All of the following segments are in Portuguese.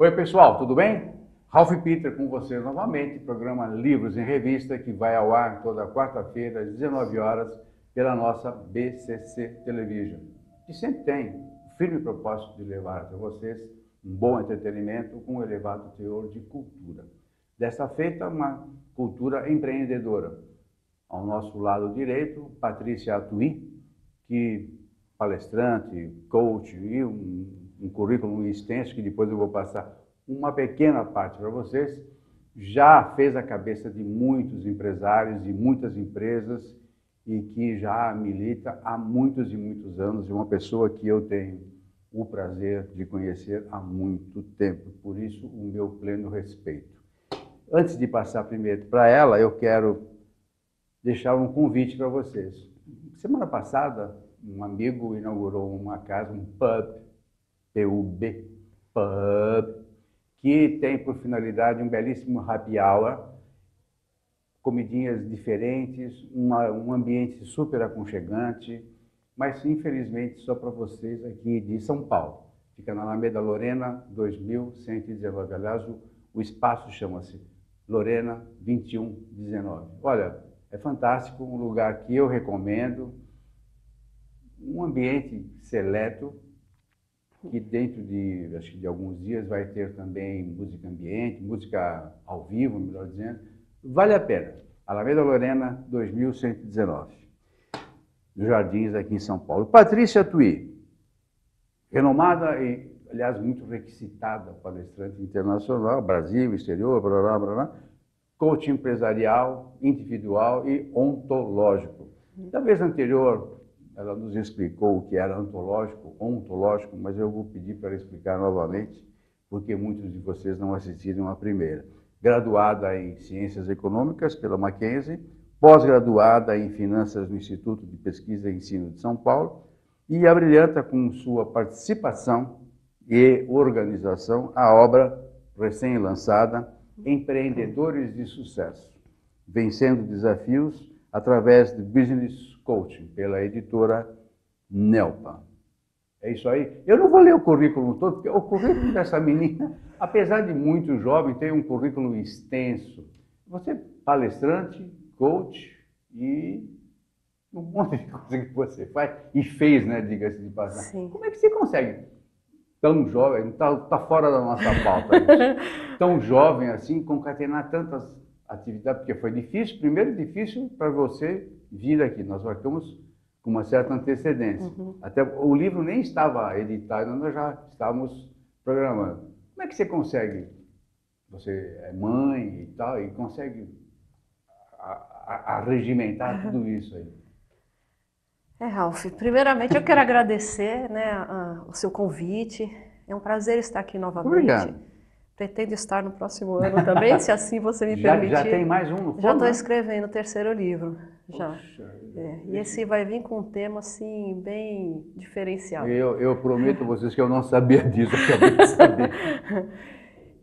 Oi pessoal, tudo bem? Ralph Peter com vocês novamente, programa Livros em Revista, que vai ao ar toda quarta-feira às 19 horas pela nossa BCC Television, que sempre tem o firme propósito de levar até vocês um bom entretenimento com um elevado teor de cultura. Desta feita, uma cultura empreendedora. Ao nosso lado direito, Patrícia Atui, que palestrante, coach e um currículo extenso, que depois eu vou passar uma pequena parte para vocês, já fez a cabeça de muitos empresários e muitas empresas e que já milita há muitos e muitos anos, e uma pessoa que eu tenho o prazer de conhecer há muito tempo, por isso o meu pleno respeito. Antes de passar primeiro para ela, eu quero deixar um convite para vocês. Semana passada, um amigo inaugurou uma casa, um pub, P-U-B, pub, que tem por finalidade um belíssimo happy hour, comidinhas diferentes, um ambiente super aconchegante, mas infelizmente só para vocês aqui de São Paulo. Fica na Alameda Lorena, 2119. Aliás, o espaço chama-se Lorena 2119. Olha, é fantástico, um lugar que eu recomendo, um ambiente seleto, que dentro de, acho que de alguns dias vai ter também música ambiente, música ao vivo, melhor dizendo. Vale a pena. Alameda Lorena, 2119. Nos Jardins, aqui em São Paulo. Patrícia Tui, renomada e, aliás, muito requisitada palestrante internacional, Brasil, exterior, blá, blá, blá, coach empresarial, individual e ontológico. Da vez anterior, ela nos explicou o que era ontológico, mas eu vou pedir para ela explicar novamente, porque muitos de vocês não assistiram à primeira. Graduada em Ciências Econômicas pela Mackenzie, pós-graduada em Finanças no Instituto de Pesquisa e Ensino de São Paulo, e abrilhanta com sua participação e organização a obra recém-lançada Empreendedores de Sucesso, vencendo desafios através de Business Coaching, pela editora Nelpa. É isso aí. Eu não vou ler o currículo todo, porque o currículo dessa menina, apesar de muito jovem, tem um currículo extenso. Você é palestrante, coach e um monte de coisa que você faz e fez, né, diga-se de passagem. Sim. Como é que você consegue, tão jovem, tá fora da nossa pauta isso, tão jovem assim, concatenar tantas atividades, porque foi difícil, primeiro difícil para você vir aqui, nós marcamos com uma certa antecedência. Até o livro nem estava editado, nós já estávamos programando. Como é que você consegue? Você é mãe e tal, e consegue regimentar tudo isso aí? Ralph, primeiramente eu quero agradecer, né, o seu convite. É um prazer estar aqui novamente. Obrigado. Pretendo estar no próximo ano também, se assim você me permitir. Já tem mais um no forno? Já estou escrevendo o terceiro livro. Já. Poxa, E esse vai vir com um tema assim bem diferenciado. Eu prometo a vocês que eu não sabia disso, acabei de saber.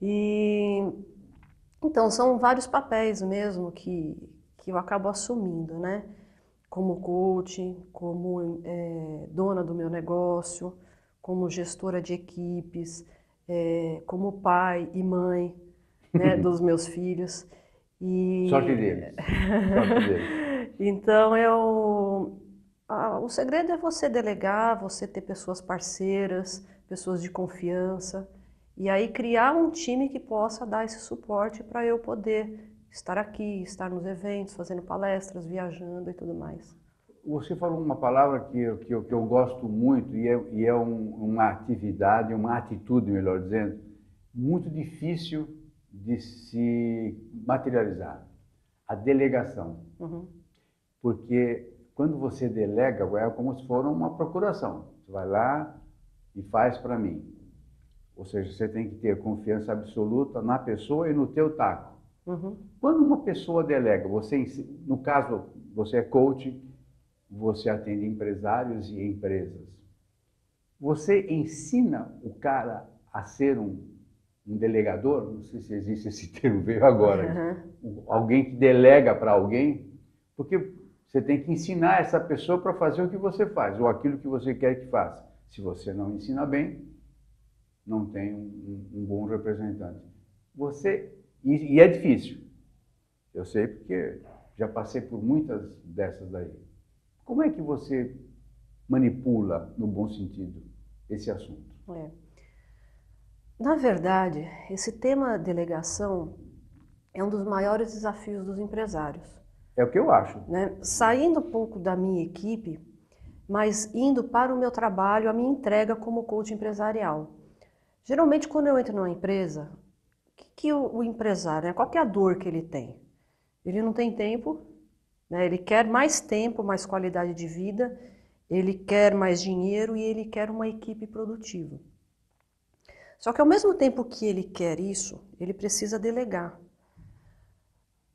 E então são vários papéis mesmo que eu acabo assumindo, né? Como coach, como dona do meu negócio, como gestora de equipes, como pai e mãe, né, dos meus filhos. E... Sorte deles. Sorte deles. Então, o segredo é você delegar, você ter pessoas parceiras, pessoas de confiança, e aí criar um time que possa dar esse suporte para eu poder estar aqui, estar nos eventos, fazendo palestras, viajando e tudo mais. Você falou uma palavra que eu gosto muito e é uma atividade, uma atitude, melhor dizendo, muito difícil de se materializar. A delegação. Porque quando você delega, é como se for uma procuração. Você vai lá e faz para mim. Ou seja, você tem que ter confiança absoluta na pessoa e no teu taco. Quando uma pessoa delega, no caso, você é coach, você atende empresários e empresas. Você ensina o cara a ser um delegador? Não sei se existe esse termo, veio agora. Alguém que delega para alguém, porque você tem que ensinar essa pessoa para fazer o que você faz, ou aquilo que você quer que faça. Se você não ensina bem, não tem um bom representante. E é difícil. Eu sei porque já passei por muitas dessas daí. Como é que você manipula, no bom sentido, esse assunto? Na verdade, esse tema delegação é um dos maiores desafios dos empresários. É o que eu acho. Né? Saindo um pouco da minha equipe, mas indo para o meu trabalho, a minha entrega como coach empresarial. Geralmente, quando eu entro numa empresa, que o empresário, né, qual que é a dor que ele tem? Ele não tem tempo, né? Ele quer mais tempo, mais qualidade de vida, ele quer mais dinheiro e ele quer uma equipe produtiva. Só que ao mesmo tempo que ele quer isso, ele precisa delegar.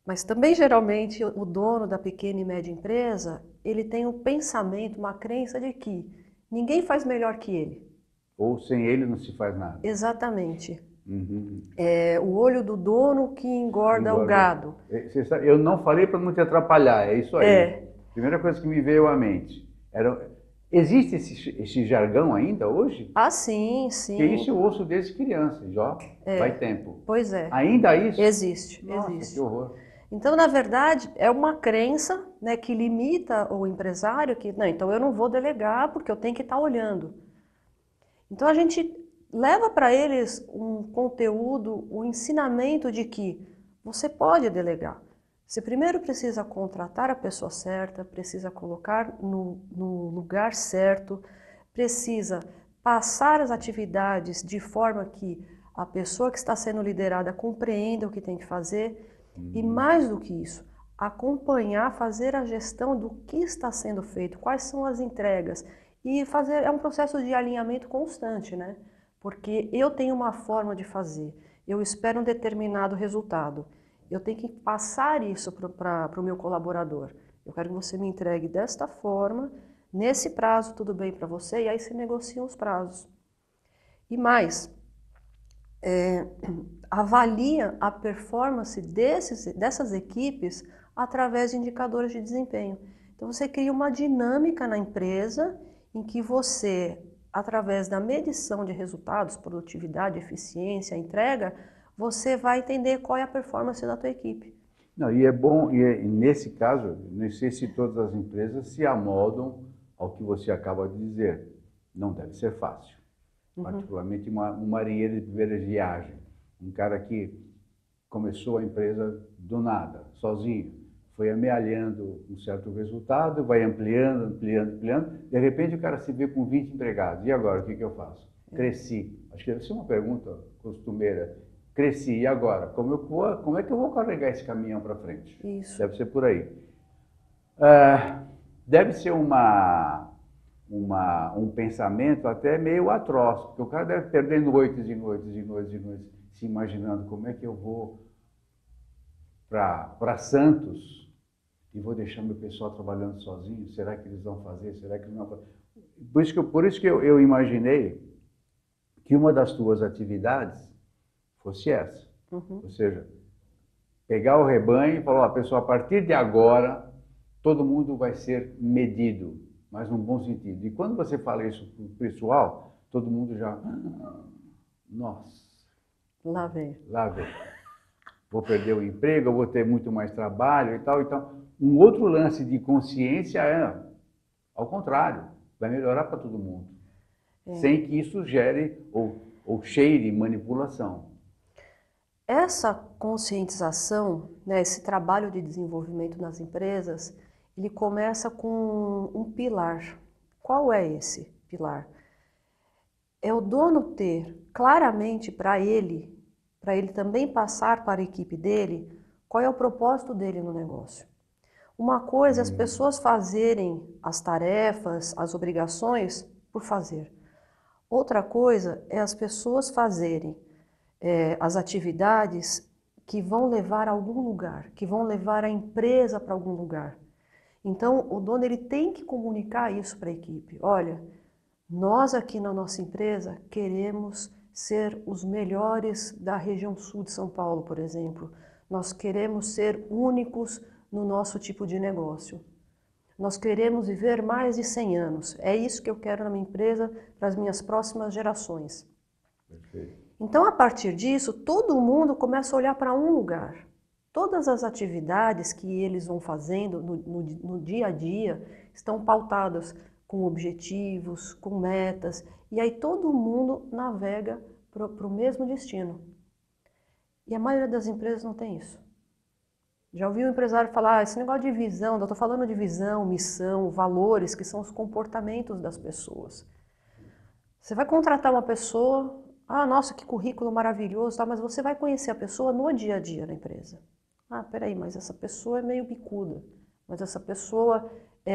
Mas também, geralmente, o dono da pequena e média empresa, ele tem um pensamento, uma crença de que ninguém faz melhor que ele. Ou sem ele não se faz nada. Exatamente. Uhum. É o olho do dono que engorda o gado. Eu não falei para não te atrapalhar, é isso aí. Primeira coisa que me veio à mente. Existe esse jargão ainda hoje? Ah, sim, sim. Porque isso eu ouço desde criança, já vai tempo. Pois é. Ainda isso? Existe, Nossa, existe. que horror. Então, na verdade, é uma crença, né, que limita o empresário, que, não, então eu não vou delegar porque eu tenho que estar olhando. Então, a gente leva para eles um conteúdo, um ensinamento de que você pode delegar. Você primeiro precisa contratar a pessoa certa, precisa colocar no lugar certo, precisa passar as atividades de forma que a pessoa que está sendo liderada compreenda o que tem que fazer e, mais do que isso, acompanhar, fazer a gestão do que está sendo feito, quais são as entregas e fazer, é um processo de alinhamento constante, né? Porque eu tenho uma forma de fazer, eu espero um determinado resultado. Eu tenho que passar isso para o meu colaborador. Eu quero que você me entregue desta forma, nesse prazo tudo bem para você, e aí se negociam os prazos. E mais, avalia a performance dessas equipes através de indicadores de desempenho. Então você cria uma dinâmica na empresa em que você, através da medição de resultados, produtividade, eficiência, entrega, você vai entender qual é a performance da tua equipe. Não, e é bom, e nesse caso, não sei se todas as empresas se amoldam ao que você acaba de dizer. Não deve ser fácil. Particularmente um marinheiro de primeira viagem, um cara que começou a empresa do nada, sozinho, foi amealhando um certo resultado, vai ampliando, de repente o cara se vê com 20 empregados. E agora, o que eu faço? Cresci. Acho que deve ser uma pergunta costumeira. Cresci, e agora? Como é que eu vou carregar esse caminhão para frente? Isso. Deve ser por aí. Deve ser um pensamento até meio atroz, porque o cara deve perder noites e noites e noites e noites, se imaginando como é que eu vou para Santos e vou deixar meu pessoal trabalhando sozinho. Será que eles vão fazer? Será que não vão fazer? Por isso que eu imaginei que uma das tuas atividades fosse essa. Ou seja, pegar o rebanho e falar, ó, pessoal, a partir de agora, todo mundo vai ser medido, mas num bom sentido. E quando você fala isso para o pessoal, todo mundo já, nossa, lá vem. Vou perder o emprego, eu vou ter muito mais trabalho e tal. Então, um outro lance de consciência é, ao contrário, vai melhorar para todo mundo, sem que isso gere ou cheire manipulação. Essa conscientização, né, esse trabalho de desenvolvimento nas empresas, ele começa com um pilar. Qual é esse pilar? É o dono ter claramente para ele também passar para a equipe dele, qual é o propósito dele no negócio. Uma coisa é as pessoas fazerem as tarefas, as obrigações por fazer. Outra coisa é as pessoas fazerem as atividades que vão levar a algum lugar, que vão levar a empresa para algum lugar. Então, o dono ele tem que comunicar isso para a equipe. Olha, nós aqui na nossa empresa queremos ser os melhores da região sul de São Paulo, por exemplo. Nós queremos ser únicos no nosso tipo de negócio. Nós queremos viver mais de 100 anos. É isso que eu quero na minha empresa para as minhas próximas gerações. Perfeito. Então, a partir disso, todo mundo começa a olhar para um lugar. Todas as atividades que eles vão fazendo no dia a dia estão pautadas com objetivos, com metas, e aí todo mundo navega para o mesmo destino. E a maioria das empresas não tem isso. Já ouvi o empresário falar, esse negócio de visão, eu estou falando de visão, missão, valores, que são os comportamentos das pessoas. Você vai contratar uma pessoa, nossa, que currículo maravilhoso, tá, mas você vai conhecer a pessoa no dia a dia da empresa. Peraí, mas essa pessoa é meio bicuda, mas essa pessoa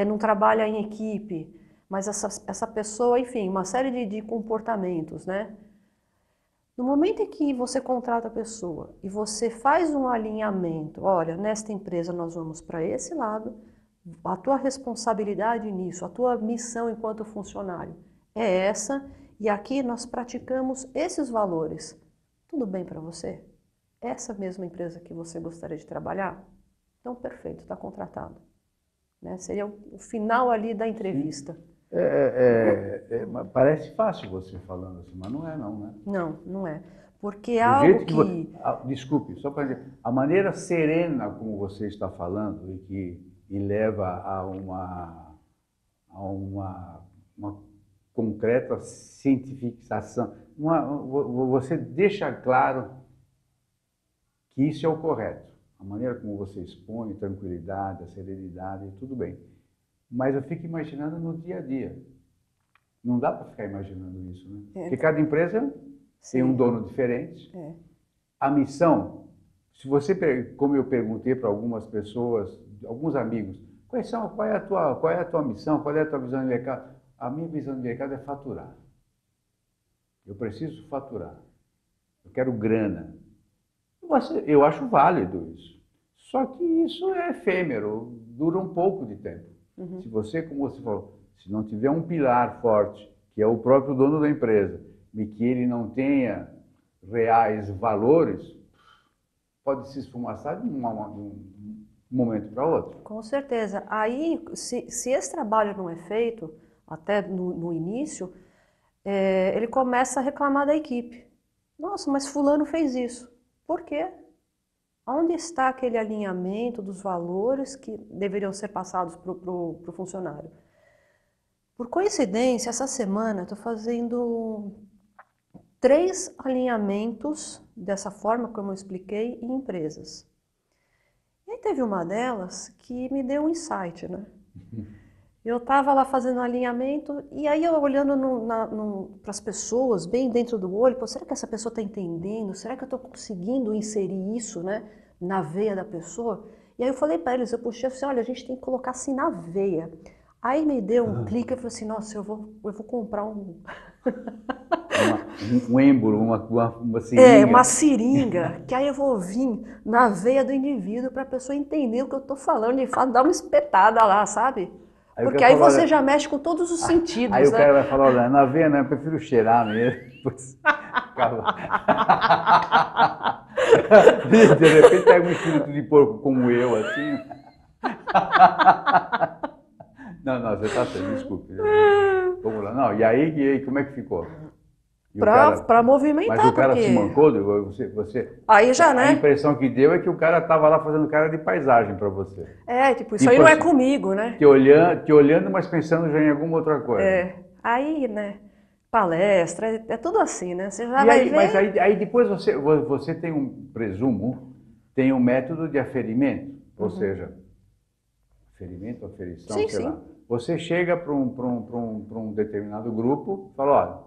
não trabalha em equipe, mas essa pessoa, enfim, uma série de comportamentos, né? No momento em que você contrata a pessoa e você faz um alinhamento, olha, nesta empresa nós vamos para esse lado, a tua responsabilidade nisso, a tua missão enquanto funcionário é essa, e aqui nós praticamos esses valores. Tudo bem para você? Essa mesma empresa que você gostaria de trabalhar? Então, perfeito, está contratado. Né? Seria o final ali da entrevista. Parece fácil você falando assim, mas não é não, né? Não, não é. Porque é Do algo jeito que... Desculpe, só para dizer, a maneira serena como você está falando e leva a uma concreta cientificação, você deixa claro que isso é o correto. A maneira como você expõe, tranquilidade, a serenidade, tudo bem. Mas eu fico imaginando no dia a dia. Não dá para ficar imaginando isso, né? Porque cada empresa tem um dono diferente. A missão, se você, como eu perguntei para algumas pessoas, alguns amigos, qual é a tua missão, qual é a tua visão de mercado? A minha visão de mercado é faturar. Eu preciso faturar. Eu quero grana. Eu acho válido isso. Só que isso é efêmero, dura um pouco de tempo. Se você, como você falou, se não tiver um pilar forte, que é o próprio dono da empresa, e que ele não tenha reais valores, pode se esfumaçar de um momento para outro. Com certeza. Aí, se esse trabalho não é feito, até no início, ele começa a reclamar da equipe. Nossa, mas fulano fez isso. Por quê? Onde está aquele alinhamento dos valores que deveriam ser passados para o funcionário? Por coincidência, essa semana eu estou fazendo 3 alinhamentos dessa forma, como eu expliquei, em empresas. E aí teve uma delas que me deu um insight, né? Eu estava lá fazendo um alinhamento e aí eu olhando para as pessoas, bem dentro do olho, será que essa pessoa está entendendo? Será que eu estou conseguindo inserir isso, né, na veia da pessoa? E aí eu falei para eles, eu puxei assim, olha, a gente tem que colocar assim na veia. Aí me deu um clique, eu falei assim, nossa, eu vou comprar um... um êmbolo, uma seringa. Uma seringa, que aí eu vou vir na veia do indivíduo para a pessoa entender o que eu estou falando, de fato, dar uma espetada lá, sabe? Porque aí você já mexe com todos os sentidos, aí né? o cara vai falar, olha, na veia não, eu prefiro cheirar mesmo. De repente pega um espírito de porco como eu, assim. Não, você está certo, desculpe. Vamos lá. Não, e aí como é que ficou? Para movimentar, mas o cara porque... se mancou? Aí já, né? A impressão que deu é que o cara estava lá fazendo cara de paisagem para você. Isso aí não é comigo, né? Te olhando, mas pensando já em alguma outra coisa. Aí, né? Palestra, é tudo assim, né? Você já vai ver... Mas aí depois você tem tem um método de aferimento, ou seja, aferimento, aferição, sei lá. Você chega para um determinado grupo e fala, olha,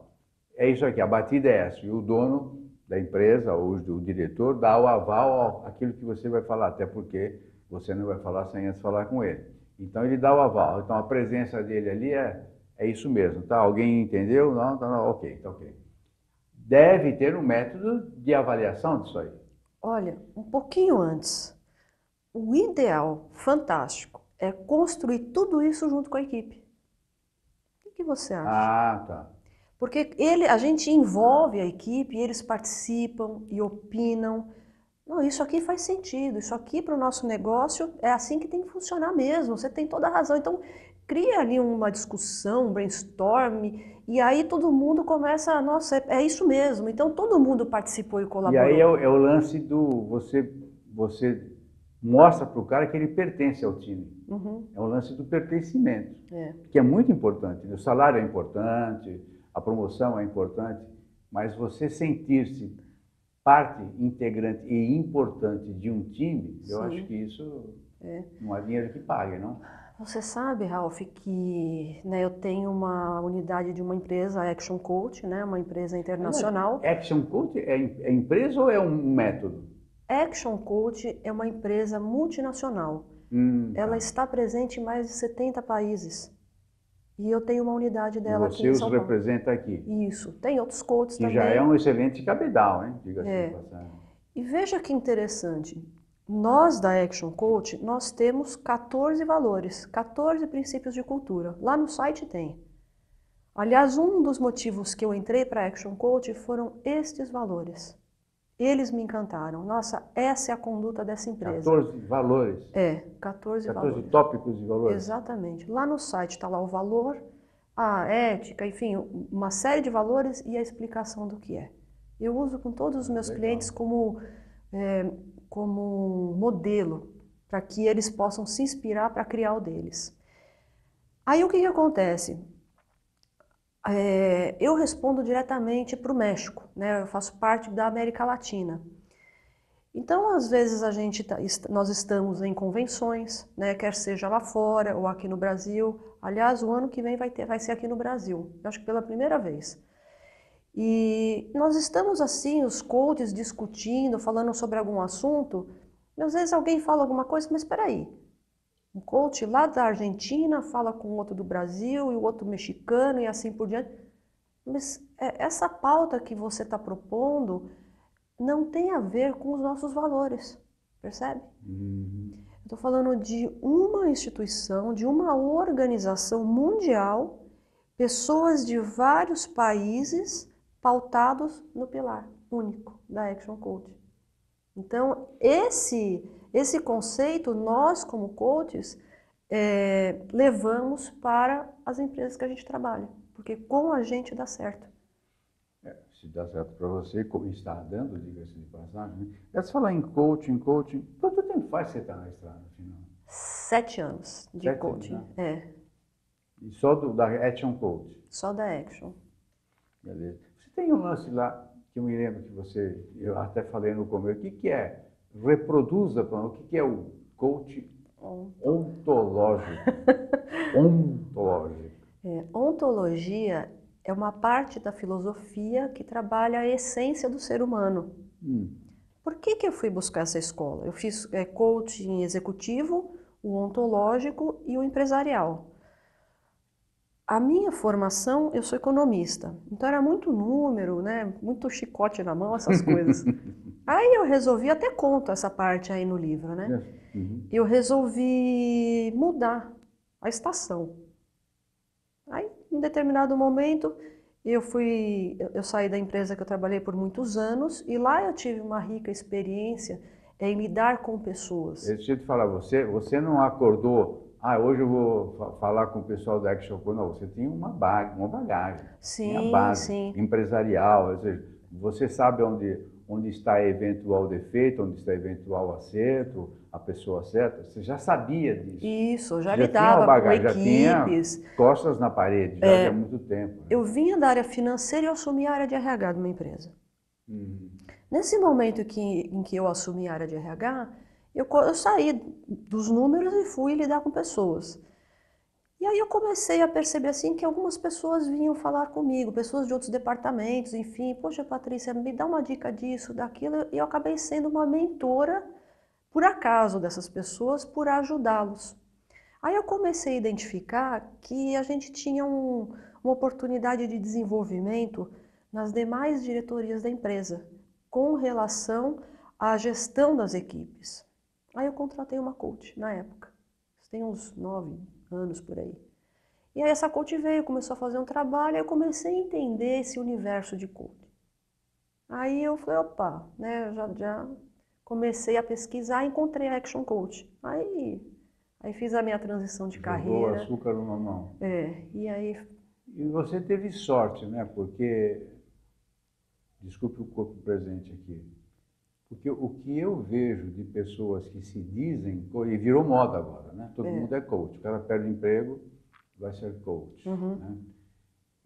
é isso aqui, a batida é essa, e o dono da empresa, ou o diretor, dá o aval àquilo que você vai falar, até porque você não vai falar sem antes falar com ele. Então ele dá o aval, então a presença dele ali é isso mesmo, tá? Alguém entendeu? Não, ok, tá ok. Deve ter um método de avaliação disso aí. Olha, um pouquinho antes, o ideal, fantástico, é construir tudo isso junto com a equipe. O que você acha? Tá. Porque a gente envolve a equipe, eles participam e opinam. Não, isso aqui faz sentido, isso aqui para o nosso negócio é assim que tem que funcionar mesmo, você tem toda a razão. Então, cria ali uma discussão, um brainstorm E aí todo mundo começa, nossa, é isso mesmo. Então todo mundo participou e E colaborou. aí é o lance do você mostra para o cara que ele pertence ao time. Uhum, É o lance do pertencimento, é. que é muito importante. O salário é importante, a promoção é importante, mas você sentir-se parte integrante e importante de um time, eu acho Sim. que isso É. não há dinheiro que pague, não? Você sabe, Ralph, que né, eu tenho uma unidade de uma empresa, a Action Coach, né, uma empresa Aliás, internacional. Action Coach é empresa ou é um método? Action Coach é uma empresa multinacional. Ela Tá. está presente em mais de 70 países. E eu tenho uma unidade E dela aqui você em os São Paulo. representa aqui, Isso. Tem outros coaches que já é também. um excelente cabedal, hein? Diga-se de É. passagem. E veja que interessante. Nós da Action Coach, nós temos 14 valores, 14 princípios de cultura. Lá no site tem. Aliás, um dos motivos que eu entrei para a Action Coach foram estes valores. Eles me encantaram. Nossa, essa é a conduta dessa empresa. 14 valores, 14 14 valores. tópicos de valores. Exatamente. Lá no site está lá o valor, a ética, enfim, uma série de valores e a explicação do que é. Eu uso com todos os meus Legal. clientes como modelo, para que eles possam se inspirar para criar o deles. Aí o que acontece? Eu respondo diretamente para o México, né? Eu faço parte da América Latina. Então, às vezes, nós estamos em convenções, né? Quer seja lá fora ou aqui no Brasil. Aliás, o ano que vem vai ser aqui no Brasil, eu acho que pela primeira vez. E nós estamos assim, os coaches discutindo, falando sobre algum assunto, e às vezes alguém fala alguma coisa, mas espera aí, um coach lá da Argentina fala com outro do Brasil e o outro mexicano e assim por diante. Mas essa pauta que você está propondo não tem a ver com os nossos valores, percebe? Estou falando de uma instituição, de uma organização mundial, pessoas de vários países pautados no pilar único da Action Coach. Então, esse conceito, nós como coaches, levamos para as empresas que a gente trabalha, porque com a gente dá certo. Se dá certo para você, como está dando, diga-se de passagem. Né? Você falar em coaching, quanto tempo faz você estar na estrada, afinal? 7 anos de 7 coaching, anos, né? E só da Action Coach? Só da Action. Beleza. Você tem um lance lá, que eu me lembro que eu até falei no começo, o que é? Reproduza, o que é o coach ontológico? Ontológico. Ontologia é uma parte da filosofia que trabalha a essência do ser humano. Por que eu fui buscar essa escola? Eu fiz coaching executivo, o ontológico e o empresarial. A minha formação, eu sou economista, então era muito número, né? Muito chicote na mão, essas coisas. Aí eu resolvi, até conto essa parte aí no livro, né? Eu resolvi mudar a estação. Aí, em determinado momento, eu saí da empresa que eu trabalhei por muitos anos e lá eu tive uma rica experiência em lidar com pessoas. Deixa eu te falar, você não acordou, hoje eu vou falar com o pessoal da Action Coach. Não, você tinha uma bagagem, tinha a base Sim. empresarial, ou seja, você sabe onde está eventual defeito, onde está eventual acerto, a pessoa certa, você já sabia disso. Isso, eu já Você lidava tinha com já equipes. tinha costas na parede, já havia muito tempo. Né? Eu vinha da área financeira e eu assumi a área de RH de uma empresa. Nesse momento em que eu assumi a área de RH, eu saí dos números e fui lidar com pessoas. E aí eu comecei a perceber assim que algumas pessoas vinham falar comigo, pessoas de outros departamentos, enfim, poxa, Patrícia, me dá uma dica disso, daquilo, e eu acabei sendo uma mentora, por acaso, dessas pessoas, por ajudá-los. Aí eu comecei a identificar que a gente tinha uma oportunidade de desenvolvimento nas demais diretorias da empresa, com relação à gestão das equipes. Aí eu contratei uma coach na época, isso tem uns 9 anos por aí. E aí essa coach veio, começou a fazer um trabalho, aí eu comecei a entender esse universo de coach. Aí eu falei, opa, né, já comecei a pesquisar e encontrei a Action Coach. Aí fiz a minha transição de Jogou carreira. açúcar no mamão. E aí E você teve sorte, né? Porque, desculpe o corpo presente aqui, porque o que eu vejo de pessoas que se dizem, e virou moda agora, né? Todo mundo é coach. O cara perde o emprego, vai ser coach, né?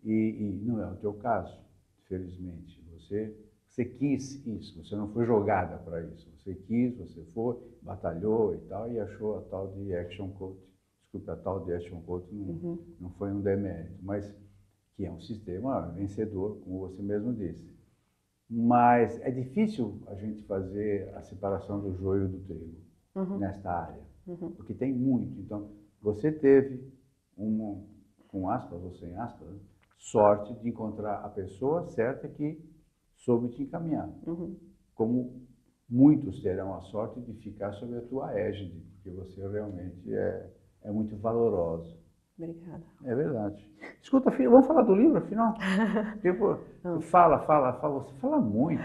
E não é o teu caso, felizmente. Você quis isso, você não foi jogada para isso. Você quis, você foi, batalhou e tal, e achou a tal de action coach. Desculpe, a tal de action coach não foi um demérito, mas que é um sistema vencedor, como você mesmo disse. Mas é difícil a gente fazer a separação do joio do trigo nesta área, porque tem muito. Então, você teve com aspas ou sem aspas, né, sorte de encontrar a pessoa certa que soube te encaminhar. Como muitos terão a sorte de ficar sob a tua égide, porque você realmente é muito valorosa. Obrigada. É verdade. Escuta, filho, vamos falar do livro, afinal? Tipo, fala, você fala muito.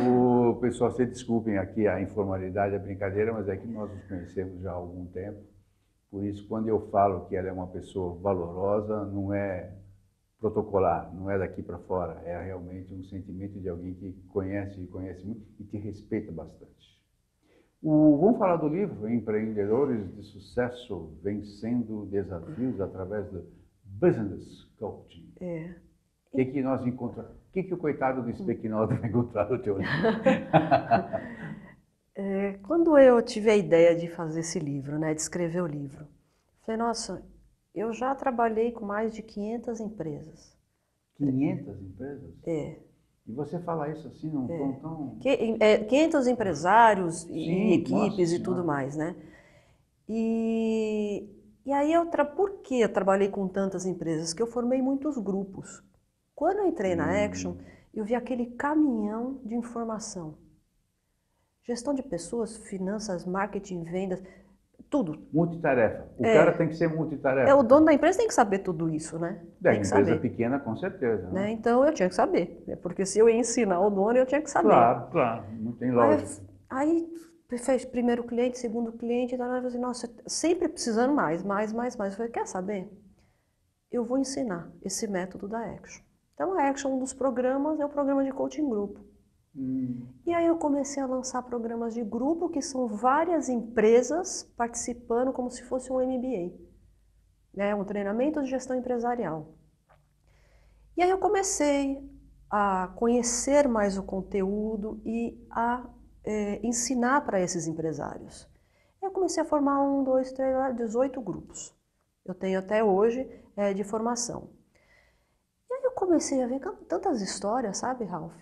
O pessoal, se desculpem aqui a informalidade, a brincadeira, mas é que nós nos conhecemos já há algum tempo. Por isso, quando eu falo que ela é uma pessoa valorosa, não é protocolar, não é daqui para fora, é realmente um sentimento de alguém que conhece e conhece muito e te respeita bastante. Vamos falar do livro Empreendedores de Sucesso Vencendo Desafios através do Business Coaching. O que nós encontramos? O que o coitado do Specknow vai encontrar no teu livro? Quando eu tive a ideia de fazer esse livro, né, de escrever o livro, falei, nossa, eu já trabalhei com mais de 500 empresas. 500 empresas? É. E você fala isso assim num tom tão... 500 empresários e Sim, equipes nossa e tudo senhora. mais, né? E aí, por que eu trabalhei com tantas empresas? Que eu formei muitos grupos. Quando eu entrei na Action, eu vi aquele caminhão de informação. Gestão de pessoas, finanças, marketing, vendas, tudo. Multitarefa. O cara tem que ser multitarefa. O dono da empresa tem que saber tudo isso, né? Da Tem que empresa saber. pequena, com certeza, Né? né? Então eu tinha que saber, né? Porque se eu ia ensinar o dono, eu tinha que saber. Claro, claro, não tem lógica. Aí fez primeiro cliente, segundo cliente, e tal, eu falei assim, nossa, sempre precisando mais. Eu falei, quer saber? Eu vou ensinar esse método da Action. Então a Action, um dos programas, é o programa de coaching grupo. E aí eu comecei a lançar programas de grupo, que são várias empresas participando como se fosse um MBA, né? Um treinamento de gestão empresarial. E aí eu comecei a conhecer mais o conteúdo e a ensinar para esses empresários. Eu comecei a formar 18 grupos. Eu tenho até hoje de formação. E aí eu comecei a ver tantas histórias, sabe, Ralph?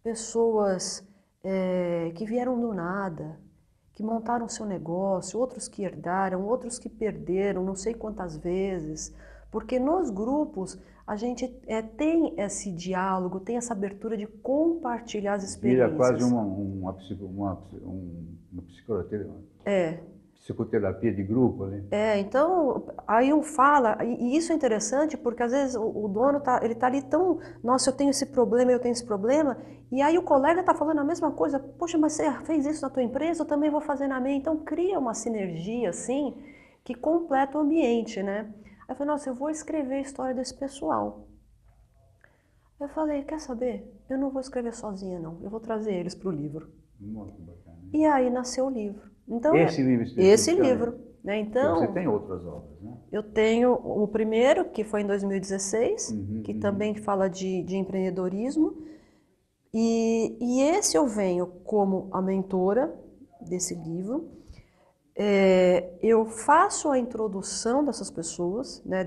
Pessoas que vieram do nada, que montaram seu negócio, outros que herdaram, outros que perderam não sei quantas vezes. Porque nos grupos a gente tem esse diálogo, tem essa abertura de compartilhar as experiências. Vira quase uma psicoterapia de grupo, né? Então, aí um fala, e isso é interessante porque às vezes o dono ele tá ali tão, nossa, eu tenho esse problema, e aí o colega tá falando a mesma coisa, poxa, mas você fez isso na tua empresa, eu também vou fazer na minha, então cria uma sinergia assim, que completa o ambiente, né? Aí eu falei, nossa, eu vou escrever a história desse pessoal. Eu falei, quer saber? Eu não vou escrever sozinha não, eu vou trazer eles para o livro. Muito bacana. E aí nasceu o livro. Então, esse livro esse livro, né? Então, você tem outras obras, né? Eu tenho o primeiro, que foi em 2016, que também fala de empreendedorismo. E esse eu venho como a mentora desse livro. Eu faço a introdução dessas pessoas, né,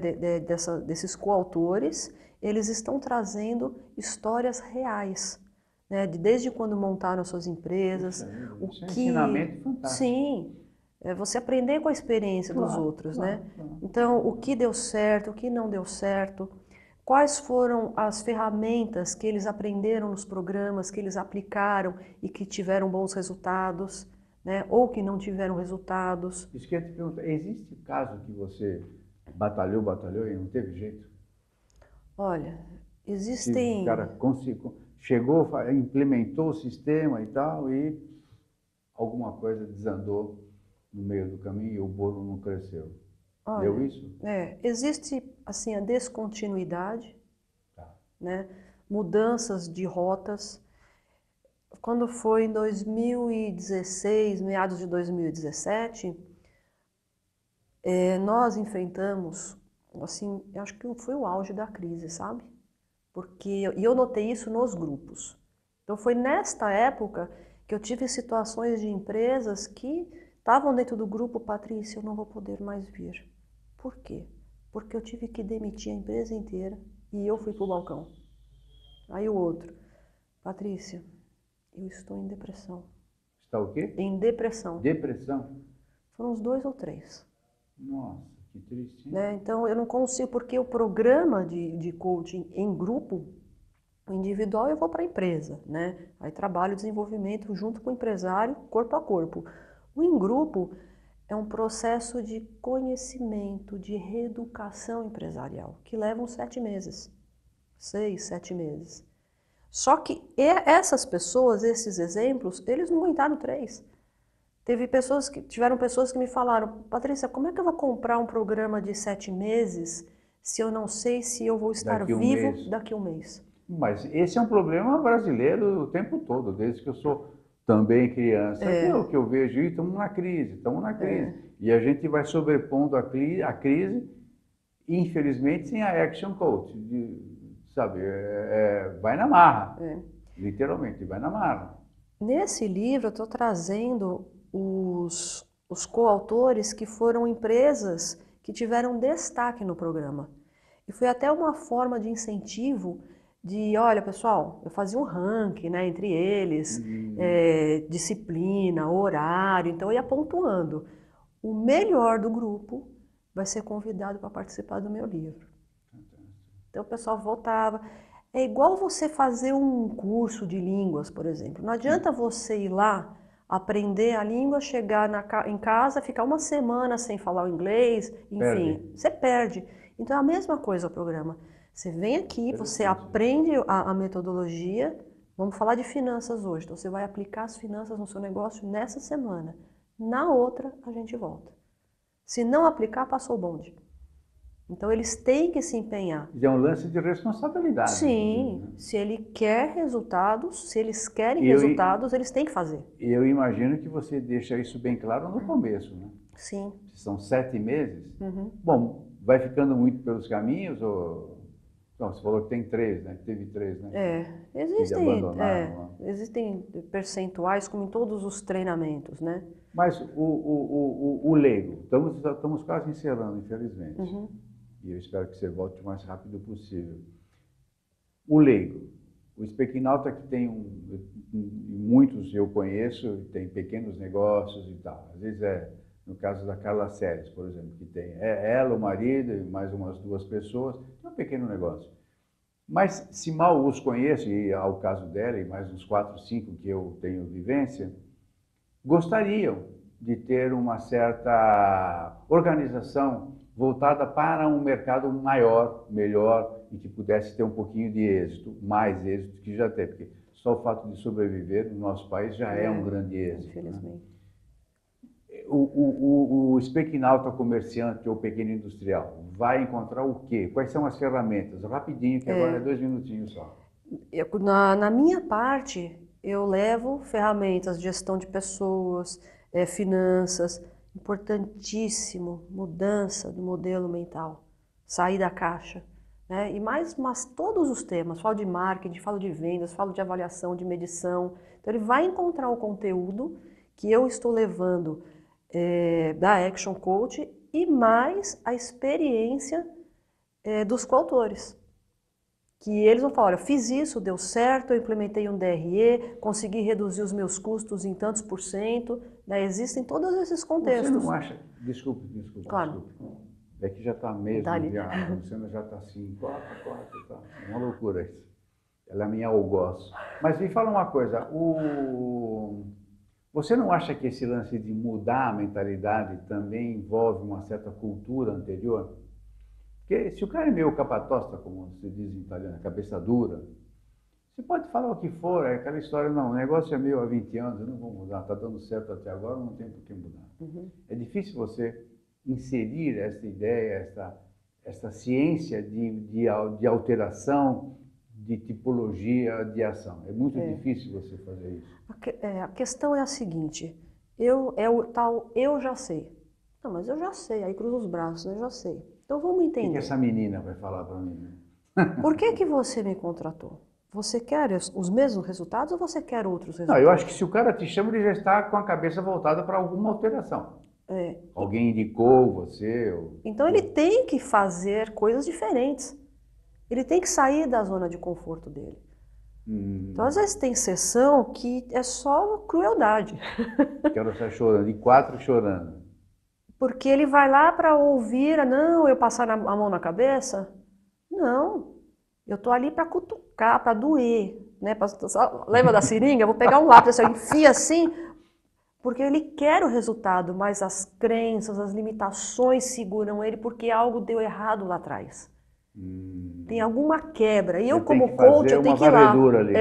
desses coautores. Eles estão trazendo histórias reais, né, desde quando montaram suas empresas. Isso é um ensinamento fantástico. Sim, você aprender com a experiência dos outros, né? Claro. Então, o que deu certo, o que não deu certo, quais foram as ferramentas que eles aprenderam nos programas, que eles aplicaram e que tiveram bons resultados, né? Ou que não tiveram resultados. Isso que eu ia te perguntar, existe caso que você batalhou e não teve jeito? Olha, Se existem... o cara chegou, implementou o sistema e tal, e alguma coisa desandou no meio do caminho e o bolo não cresceu. Deu Olha, isso? existe assim a descontinuidade, Tá. né? Mudanças de rotas. Quando foi em 2016, meados de 2017, nós enfrentamos, assim, eu acho que foi o auge da crise, sabe? E eu notei isso nos grupos. Então foi nesta época que eu tive situações de empresas que estavam dentro do grupo, Patrícia, eu não vou poder mais vir. Por quê? Porque eu tive que demitir a empresa inteira e eu fui para o balcão. Aí o outro, Patrícia, eu estou em depressão. Está o quê? Em depressão. Depressão? Foram uns 2 ou 3. Nossa, que triste, hein? Né? Então eu não consigo, porque o programa de coaching em grupo, o individual eu vou para a empresa, né? Aí trabalho desenvolvimento junto com o empresário, corpo a corpo. O em grupo é um processo de conhecimento, de reeducação empresarial, que leva uns 7 meses, 6, 7 meses. Só que essas pessoas, esses exemplos, eles não aguentaram 3. Tiveram pessoas que me falaram, Patrícia, como é que eu vou comprar um programa de 7 meses se eu não sei se eu vou estar Daqui a um vivo mês. daqui a um mês? Mas esse é um problema brasileiro o tempo todo, desde que eu sou também criança, que é o que eu vejo, e estamos na crise, estamos na crise. E a gente vai sobrepondo a crise, infelizmente, sem a action coach, sabe, vai na marra, literalmente, vai na marra. Nesse livro eu estou trazendo os coautores que foram empresas que tiveram destaque no programa. E foi até uma forma de incentivo de, olha pessoal, eu fazia um ranking, né, entre eles, disciplina, horário, então eu ia pontuando. O melhor do grupo vai ser convidado para participar do meu livro. Então o pessoal votava. É igual você fazer um curso de línguas, por exemplo. Não adianta você ir lá, aprender a língua, chegar em casa, ficar uma semana sem falar o inglês, enfim, Perde. você perde. Então é a mesma coisa o programa. Você vem aqui, você aprende a metodologia. Vamos falar de finanças hoje. Então você vai aplicar as finanças no seu negócio nessa semana. Na outra, a gente volta. Se não aplicar, passou o bonde. Então eles têm que se empenhar. É um lance de responsabilidade, inclusive, né? Sim, se ele quer resultados, se eles querem Eu, resultados, eles têm que fazer. eu imagino que você deixa isso bem claro no começo, né? Sim. São 7 meses. Bom, vai ficando muito pelos caminhos ou... Não, você falou que tem 3, né? Teve 3, né? Que abandonaram. Existem percentuais, como em todos os treinamentos, né? Mas o leigo, estamos quase encerrando, infelizmente. E eu espero que você volte o mais rápido possível. O leigo, o speakinauta que tem muitos eu conheço, tem pequenos negócios e tal. Às vezes no caso da Carla Seles, por exemplo, que tem ela, o marido e mais umas 2 pessoas, tem um pequeno negócio. Mas se mal os conheço, e ao caso dela e mais uns 4, 5 que eu tenho vivência, gostariam de ter uma certa organização voltada para um mercado maior, melhor, e que pudesse ter um pouquinho de êxito, mais êxito que já tem, porque só o fato de sobreviver no nosso país já é um grande êxito. Infelizmente. Né? O speakinauta comerciante ou pequeno industrial vai encontrar o quê? Quais são as ferramentas? Rapidinho, que agora é 2 minutinhos só. Na minha parte, eu levo ferramentas de gestão de pessoas, finanças, importantíssimo, mudança do modelo mental, sair da caixa. Né? E mas todos os temas, falo de marketing, falo de vendas, falo de avaliação, de medição. Então ele vai encontrar o conteúdo que eu estou levando da Action Coach e mais a experiência dos coautores. Que eles vão falar, olha, fiz isso, deu certo, eu implementei um DRE, consegui reduzir os meus custos em tantos %, né? Existem todos esses contextos. Você não acha... Desculpe. Claro. Desculpe. É que já está mesmo, a Luciana já está assim, corta, tá. Uma loucura isso. Ela é minha algoz. Mas me fala uma coisa, você não acha que esse lance de mudar a mentalidade também envolve uma certa cultura anterior? Porque se o cara é meio capatosta, como se diz em italiano, cabeça dura, você pode falar o que for, é aquela história, não, o negócio é meu há 20 anos, eu não vou mudar, está dando certo até agora, não tem por que mudar. É difícil você inserir essa ideia, essa ciência de alteração, de tipologia de ação? É muito difícil você fazer isso. A questão é a seguinte, é o tal eu já sei. Não, mas eu já sei, aí cruza os braços, eu já sei. Então vamos O entender. que essa menina vai falar para mim? Por que você me contratou? Você quer os mesmos resultados ou você quer outros Não, resultados? eu acho que se o cara te chama, ele já está com a cabeça voltada para alguma alteração. Alguém indicou você? Então ele tem que fazer coisas diferentes. Ele tem que sair da zona de conforto dele. Então às vezes tem sessão que é só crueldade. Quero estar chorando, de 4 chorando. Porque ele vai lá para ouvir, não, eu passar a mão na cabeça? Não, eu tô ali para cutucar, para doer, né? Lembra da seringa? Eu vou pegar um lápis, eu enfio assim, porque ele quer o resultado, mas as crenças, as limitações seguram ele porque algo deu errado lá atrás. Tem alguma quebra. E eu como coach, eu tenho que ir lá. Ali.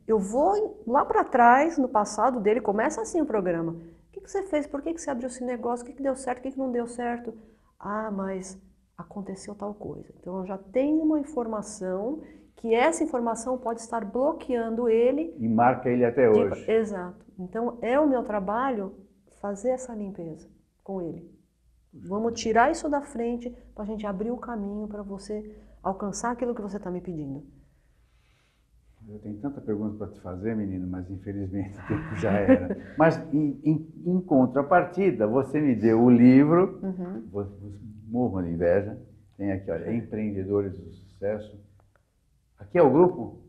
Eu vou lá para trás, no passado dele, começa assim o programa. O que você fez? Por que você abriu esse negócio? O que deu certo? O que não deu certo? Ah, mas aconteceu tal coisa. Então eu já tenho uma informação que essa informação pode estar bloqueando ele. E marca ele até hoje. Exato. Então é o meu trabalho fazer essa limpeza com ele. Vamos tirar isso da frente para a gente abrir o caminho para você alcançar aquilo que você está me pedindo. Eu tenho tanta pergunta para te fazer, menino, mas infelizmente o tempo já era. Mas em contrapartida, você me deu o livro, morro de inveja, tem aqui, olha, Empreendedores do Sucesso. Aqui é o grupo?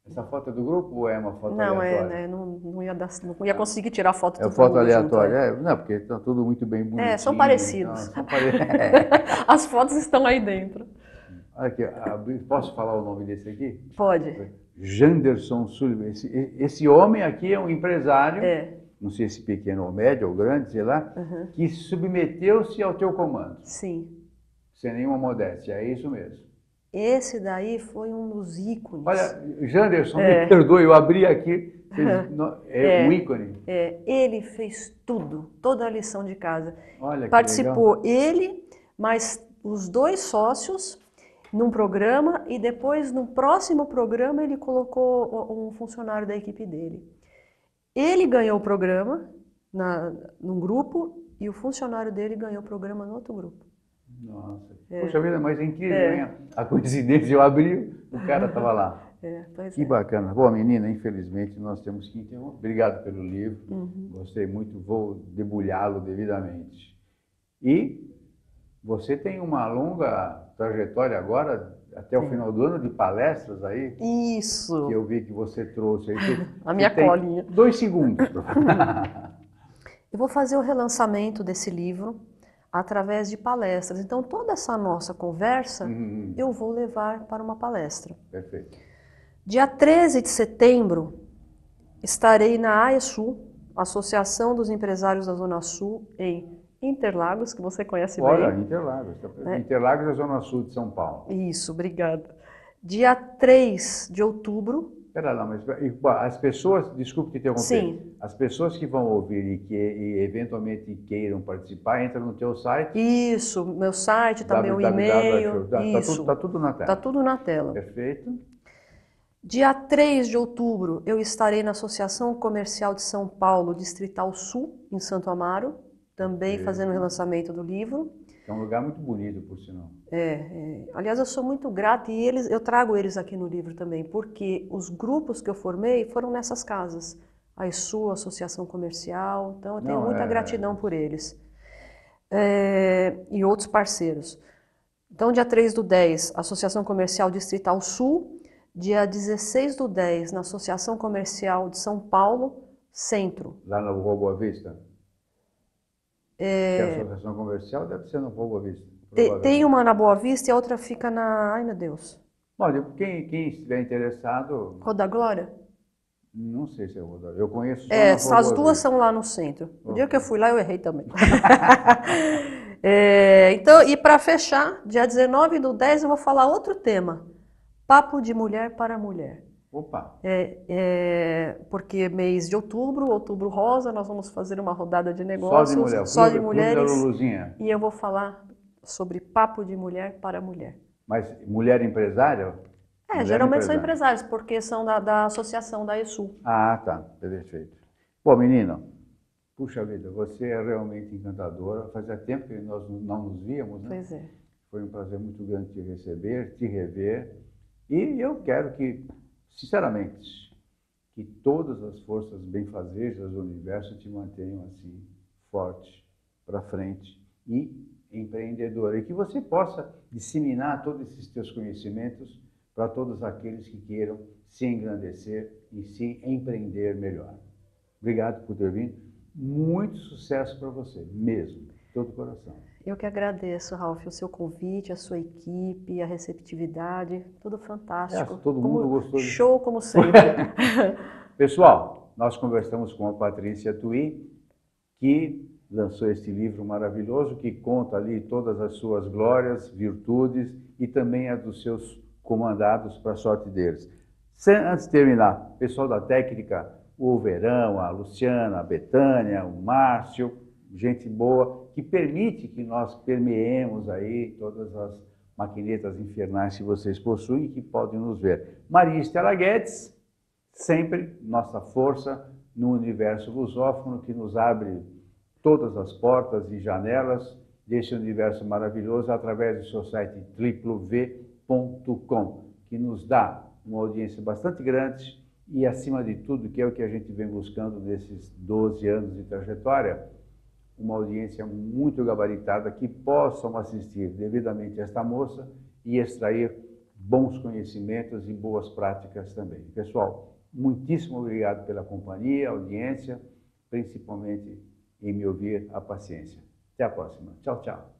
Essa foto é do grupo ou é uma foto aleatória? Não ia conseguir tirar foto do foto aleatória, não, porque está tudo muito bem bonitinho. São parecidos. Então, parecidos. As fotos estão aí dentro. Aqui, posso falar o nome desse aqui? Pode. Janderson Sullivan. Esse homem aqui é um empresário, não sei se pequeno ou médio ou grande, sei lá, que submeteu-se ao teu comando. Sim. Sem nenhuma modéstia, é isso mesmo. Esse daí foi um dos ícones. Olha, Janderson, me perdoe, eu abri aqui, um ícone. Ele fez tudo, toda a lição de casa. Olha, participou ele, mas os 2 sócios num programa e depois no próximo programa ele colocou um funcionário da equipe dele. Ele ganhou o programa num grupo e o funcionário dele ganhou o programa no outro grupo. Nossa, poxa vida, mas é incrível, hein? A coincidência, eu abri, o cara estava lá. Que bacana. Bom, menina, infelizmente nós temos que interromper. Obrigado pelo livro, gostei muito, vou debulhá-lo devidamente. E você tem uma longa trajetória agora, até o final do ano, de palestras aí. Isso. Que eu vi que você trouxe aí. A minha colinha. 2 segundos. Eu vou fazer o relançamento desse livro através de palestras. Então, toda essa nossa conversa, eu vou levar para uma palestra. Perfeito. Dia 13 de setembro, estarei na AESU, Associação dos Empresários da Zona Sul, em Interlagos, que você conhece bem. Olha, Interlagos. Interlagos é a Zona Sul de São Paulo. Isso, obrigada. Dia 3 de outubro. Espera lá, mas as pessoas, desculpe te interromper. Sim. As pessoas que vão ouvir e eventualmente queiram participar, entram no teu site. Isso, meu site, também o e-mail. Está tudo na tela. Está tudo na tela. Perfeito. Dia 3 de outubro, eu estarei na Associação Comercial de São Paulo, Distrital Sul, em Santo Amaro, também fazendo o relançamento do livro. É um lugar muito bonito, por sinal. Aliás, eu sou muito grata e eu trago eles aqui no livro também, porque os grupos que eu formei foram nessas casas. A AESU, Associação Comercial, então eu tenho muita gratidão por eles. E outros parceiros. Então, dia 3/10, Associação Comercial Distrital Sul. Dia 16/10, na Associação Comercial de São Paulo, Centro. Lá na Rua Boa Vista? Que a Associação Comercial deve ser na Rua Boa Vista. Tem uma na Boa Vista e a outra fica na... Ai, meu Deus. Olha, quem estiver interessado... Roda Glória? Não sei se é Roda Glória. Eu conheço só as duas são lá no centro. O dia que eu fui lá, eu errei também. Então, e para fechar, dia 19/10, eu vou falar outro tema. Papo de mulher para mulher. Opa! Porque mês de outubro, outubro rosa, nós vamos fazer uma rodada de Só de negócios, mulher. só de Clube da mulheres, Luluzinha. e eu vou falar sobre papo de mulher para mulher. Mas mulher empresária? Mulher Geralmente são empresária. empresários, porque são da associação da ESUL. Ah, tá. Perfeito. Bom, menino, puxa vida, você é realmente encantadora. Fazia tempo que nós não nos víamos, né? Pois é. Foi um prazer muito grande te receber, te rever. E eu quero que, sinceramente, que todas as forças benfazejas do universo te mantenham assim, forte, para frente e empreendedora. E que você possa disseminar todos esses teus conhecimentos para todos aqueles que queiram se engrandecer e se empreender melhor. Obrigado por ter vindo. Muito sucesso para você, mesmo, de todo o coração. Eu que agradeço, Ralf, o seu convite, a sua equipe, a receptividade, tudo fantástico. Todo mundo gostou. Show como sempre. Pessoal, nós conversamos com a Patrícia Tui, que lançou este livro maravilhoso, que conta ali todas as suas glórias, virtudes e também a dos seus comandados para a sorte deles. Antes de terminar, pessoal da técnica, o Verão, a Luciana, a Betânia, o Márcio, gente boa, que permite que nós permeemos aí todas as maquinetas infernais que vocês possuem e que podem nos ver. Maria Estela Guedes, sempre nossa força no universo lusófono, que nos abre todas as portas e janelas desse universo maravilhoso através do seu site www.v.com, que nos dá uma audiência bastante grande e, acima de tudo, que é o que a gente vem buscando nesses 12 anos de trajetória, uma audiência muito gabaritada que possam assistir devidamente a esta moça e extrair bons conhecimentos e boas práticas também. Pessoal, muitíssimo obrigado pela companhia, audiência, principalmente em me ouvir a paciência. Até a próxima. Tchau, tchau.